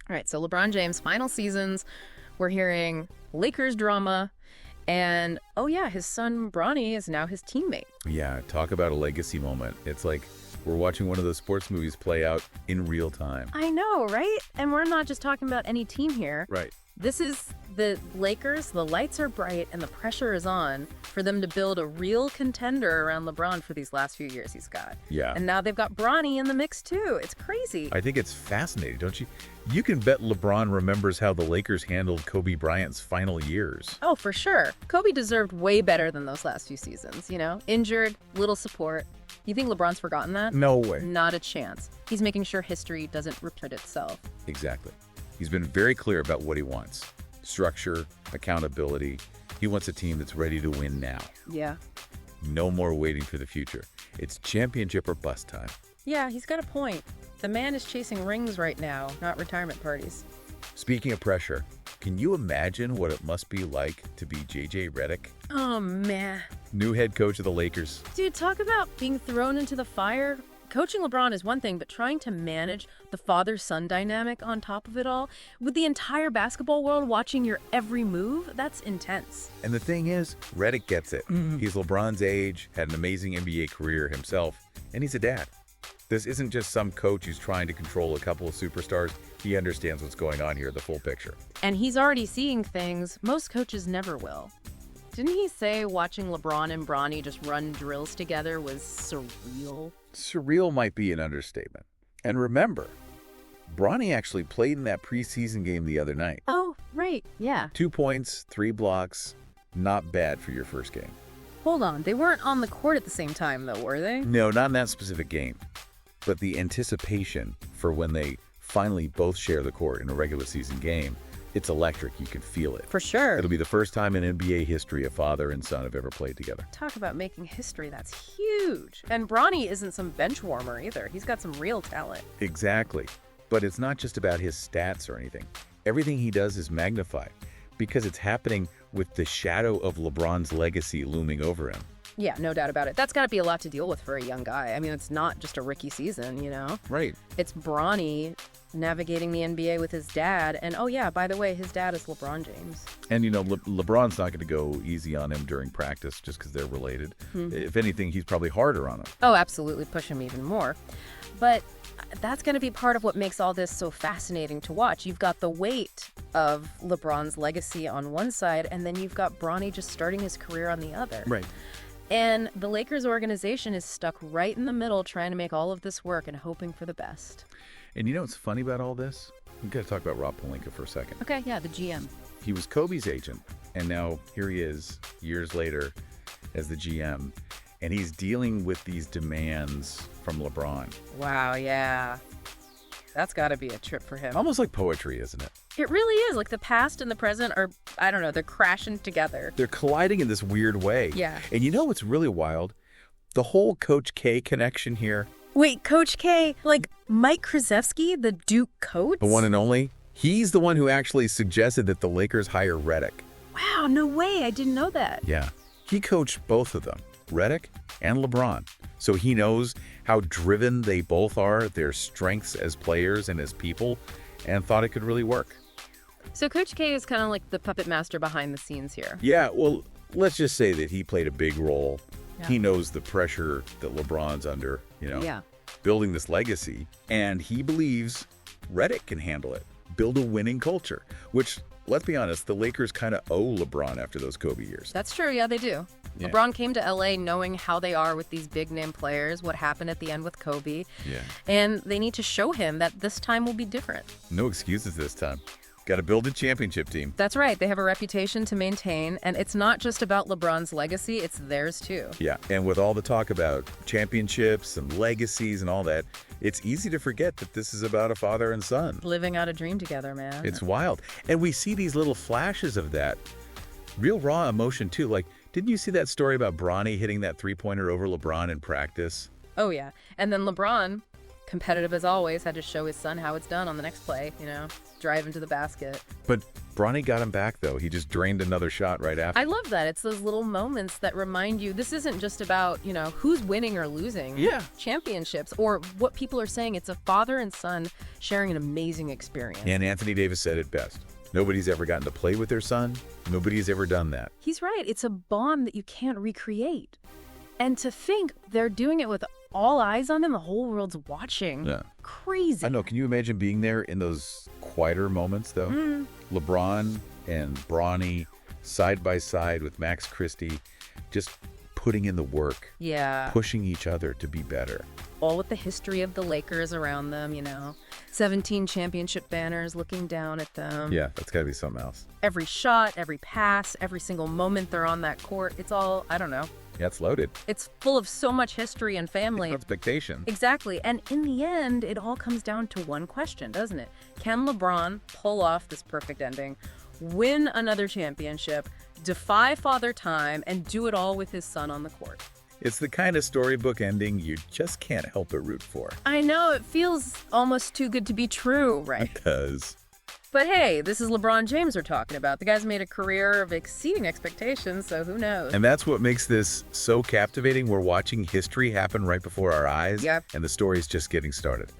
All right, so LeBron James, final seasons, we're hearing Lakers drama, and oh yeah, his son Bronny is now his teammate. Yeah, talk about a legacy moment. It's like we're watching one of those sports movies play out in real time. I know, right? And we're not just talking about any team here. Right. This is the Lakers. The lights are bright and the pressure is on for them to build a real contender around LeBron for these last few years he's got. Yeah. And now they've got Bronny in the mix too. It's crazy. I think it's fascinating, don't you? You can bet LeBron remembers how the Lakers handled Kobe Bryant's final years. Oh, for sure. Kobe deserved way better than those last few seasons, you know? Injured, little support. You think LeBron's forgotten that? No way. Not a chance. He's making sure history doesn't repeat itself. Exactly. He's been very clear about what he wants. Structure, accountability. He wants a team that's ready to win now. Yeah. No more waiting for the future. It's championship or bust time. Yeah, he's got a point. The man is chasing rings right now, not retirement parties. Speaking of pressure, can you imagine what it must be like to be J.J. Redick, Oh, man. new head coach of the Lakers? Dude, talk about being thrown into the fire. Coaching LeBron is one thing, but trying to manage the father-son dynamic on top of it all, with the entire basketball world watching your every move, that's intense. And the thing is, Redick gets it. He's LeBron's age, had an amazing NBA career himself, and he's a dad. This isn't just some coach who's trying to control a couple of superstars. He understands what's going on here, the full picture. And he's already seeing things most coaches never will. Didn't he say watching LeBron and Bronny just run drills together was surreal? Surreal might be an understatement. And remember, Bronny actually played in that preseason game the other night. Oh, right, yeah. 2 points, 3 blocks. Not bad for your first game. Hold on, they weren't on the court at the same time though, were they? No, not in that specific game. But the anticipation for when they finally both share the court in a regular season game, it's electric. You can feel it. For sure. It'll be the first time in NBA history a father and son have ever played together. Talk about making history, that's huge. And Bronny isn't some bench warmer either. He's got some real talent. Exactly. But it's not just about his stats or anything. Everything he does is magnified because it's happening with the shadow of LeBron's legacy looming over him. Yeah, no doubt about it. That's got to be a lot to deal with for a young guy. I mean, it's not just a rookie season, you know? Right. It's Bronny navigating the NBA with his dad. And oh yeah, by the way, his dad is LeBron James. And, you know, LeBron's not going to go easy on him during practice just because they're related. If anything, he's probably harder on him. Oh, absolutely. Push him even more. But that's going to be part of what makes all this so fascinating to watch. You've got the weight of LeBron's legacy on one side, and then you've got Bronny just starting his career on the other. Right. And the Lakers organization is stuck right in the middle trying to make all of this work and hoping for the best. And you know what's funny about all this? We've got to talk about Rob Pelinka for a second. Okay, yeah, the GM. He was Kobe's agent, and now here he is, years later, as the GM, and he's dealing with these demands from LeBron. Wow, yeah. That's got to be a trip for him. Almost like poetry, isn't it? It really is. Like the past and the present are, I don't know, they're crashing together. They're colliding in this weird way. Yeah. And you know what's really wild? The whole Coach K connection here. Wait, Coach K, like Mike Krzyzewski, the Duke coach? The one and only. He's the one who actually suggested that the Lakers hire Redick. Wow, no way. I didn't know that. Yeah. He coached both of them, Redick and LeBron. So he knows how driven they both are, their strengths as players and as people, and thought it could really work. So Coach K is kind of like the puppet master behind the scenes here. Yeah, well, let's just say that he played a big role. Yeah. He knows the pressure that LeBron's under, you know, Yeah. building this legacy, and he believes Redick can handle it, build a winning culture, which, let's be honest, the Lakers kind of owe LeBron after those Kobe years. That's true. Yeah, they do. Yeah. LeBron came to LA knowing how they are with these big name players, what happened at the end with Kobe. Yeah. And they need to show him that this time will be different. No excuses this time. Got to build a championship team. That's right. They have a reputation to maintain, and it's not just about LeBron's legacy, it's theirs too. Yeah, and with all the talk about championships and legacies and all that, it's easy to forget that this is about a father and son. Living out a dream together, man. It's wild. And we see these little flashes of that. Real raw emotion, too. Like, didn't you see that story about Bronny hitting that three-pointer over LeBron in practice? Oh, yeah. And then LeBron competitive as always, had to show his son how it's done on the next play, drive into the basket. But Bronny got him back, though. He just drained another shot right after. I love that. It's those little moments that remind you this isn't just about, who's winning or losing championships or what people are saying. It's a father and son sharing an amazing experience. And Anthony Davis said it best. Nobody's ever gotten to play with their son. Nobody's ever done that. He's right. It's a bond that you can't recreate. And to think they're doing it with all eyes on them, the whole world's watching. Yeah. Crazy. I know. Can you imagine being there in those quieter moments, though? LeBron and Bronny side by side with Max Christie, just putting in the work. Yeah. Pushing each other to be better. All with the history of the Lakers around them, 17 championship banners looking down at them. Yeah, that's got to be something else. Every shot, every pass, every single moment they're on that court, it's all, I don't know. Yeah, it's loaded. It's full of so much history and family. Expectation. Exactly. And in the end, it all comes down to one question, doesn't it? Can LeBron pull off this perfect ending, win another championship, defy Father Time, and do it all with his son on the court? It's the kind of storybook ending you just can't help but root for. I know, it feels almost too good to be true, right? It does. But hey, this is LeBron James we're talking about. The guy's made a career of exceeding expectations, so who knows? And that's what makes this so captivating. We're watching history happen right before our eyes. Yep. And the story's just getting started.